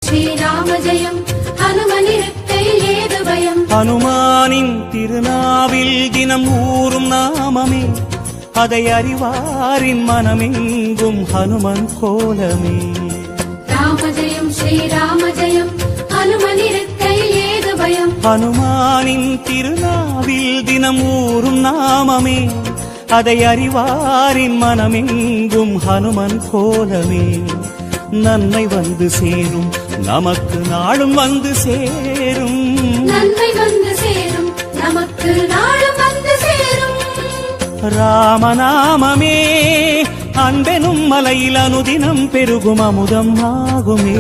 ஸ்ரீராம ஜெயம் ஹனுமனிருக்கை ஏது பயம். ஹனுமானின் திருநாவில் தினம் ஊறும் நாமமே, அதை அறிவாரின் மனமெங்கும் ஹனுமன் கோலமே. ராம ஜெயம் ஸ்ரீராம ஜெயம் ஹனுமனிருக்கை ஏது பயம். ஹனுமானின் திருநாவில் தினம் ஊறும் நாமமே, அதை அறிவாரின் மனமெங்கும் ஹனுமன் கோலமே. நன்மை வந்து சேரும் நமக்கு நாளும் வந்து சேரும், நன்மை வந்து சேரும் நமக்கு நாளும் வந்து சேரும். ராமநாமமே அன்பெனும் மலையில் அனுதினம் பெருகும் அமுதம் ஆகுமே.